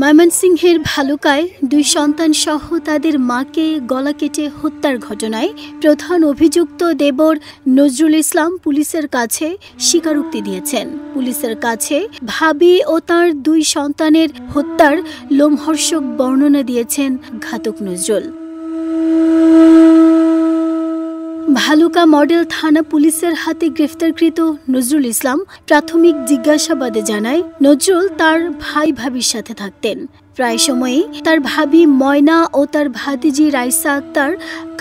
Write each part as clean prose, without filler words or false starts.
ময়মনসিংহের ভালুকায় দুই সন্তান সহ তাদের মাকে গলা কেটে হত্যার ঘটনায় প্রধান অভিযুক্ত দেবর নজরুল ইসলাম পুলিশের কাছে স্বীকারোক্তি দিয়েছেন। পুলিশের কাছে ভাবি ও তার দুই সন্তানের হত্যার লোমহর্ষক বর্ণনা দিয়েছেন ঘাতক নজরুল। ভালুকা মডেল থানা পুলিশের হাতে গ্রেফতারকৃত নজরুল ইসলাম প্রাথমিক জিজ্ঞাসাবাদে জানায়, নজরুল তার ভাই ভাবির সাথে থাকতেন। প্রায় সময়ই তার ভাবি ময়না ও তার ভাতিজি রাইসা আক্তার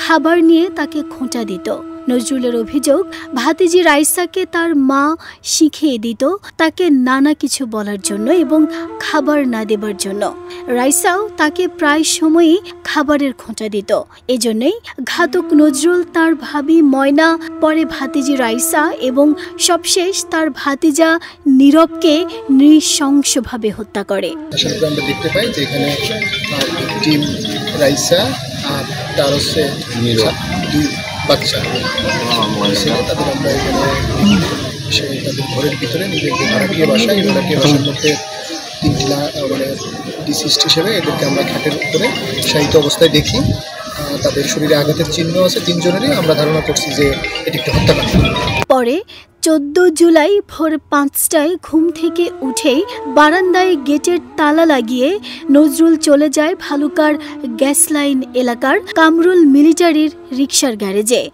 খাবার নিয়ে তাকে খোঁটা দিত। নজরুলের অভিযোগ, ভাতিজি রাইসাকে তার মা শিখিয়ে দিত তাকে নানা কিছু বলার জন্য এবং খাবার না দেবার জন্য। রাইসাও তাকে প্রায় সময়ই খাবারের খোঁটা দিত। এজন্যই ঘাতক নজরুল তার ভাবি ময়না, পরে ভাতিজি রাইসা এবং সবশেষ তার ভাতিজা নীরবকে নৃশংসভাবে হত্যা করে। আমরা দেখতে পাই যে এখানে টিম রাইসা আর তার হচ্ছে দুই বাচ্চা তাদের আমরা এখানে তাদের ঘরের ভিতরে নিজেদের ভাড়াটিয়া বাসা, এই ভাড়াটিয়া বাসার মধ্যে তিনটা মানে ডিসিস্ট হিসেবে এদেরকে আমরা খাটের উপরে শায়িত অবস্থায় দেখি। তাদের শরীরে আঘাতের চিহ্ন আছে তিনজনেরই। আমরা ধারণা করছি যে এটি একটি হত্যাকাণ্ড। পরে 14 জুলাই ভোর 5টায় ঘুম থেকে উঠেই বারান্দায় গেটের তালা লাগিয়ে নজরুল চলে যায় ভালুকার গ্যাস লাইন এলাকার কামরুল মিলিটারির রিকশার গ্যারেজে।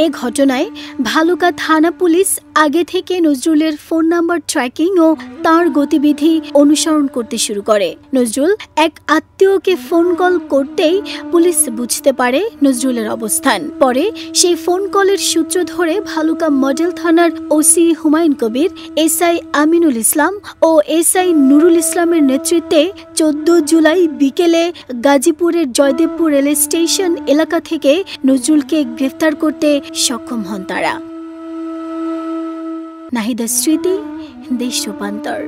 এ ঘটনায় ভালুকা থানা পুলিশ আগে থেকে নজরুলের ফোন নাম্বার ট্র্যাকিং ও তার গতিবিধি অনুসরণ করতে শুরু করে। নজরুল এক আত্মীয়কে ফোন কল করতেই পুলিশ বুঝতে পারে নজরুলের অবস্থান। পরে সেই ফোন কলের সূত্র ধরে ভালুকা মডেল থানার ওসি হুমায়ুন কবির, এসআই আমিনুল ইসলাম ও এসআই নুরুল ইসলামের নেতৃত্বে 14 জুলাই বিকেলে গাজীপুরের জয়দেবপুর রেল স্টেশন এলাকা থেকে নজরুলকে গ্রেফতার করতে সক্ষম হন তারা। নাহিদা স্মৃতি, দেশ রূপান্তর।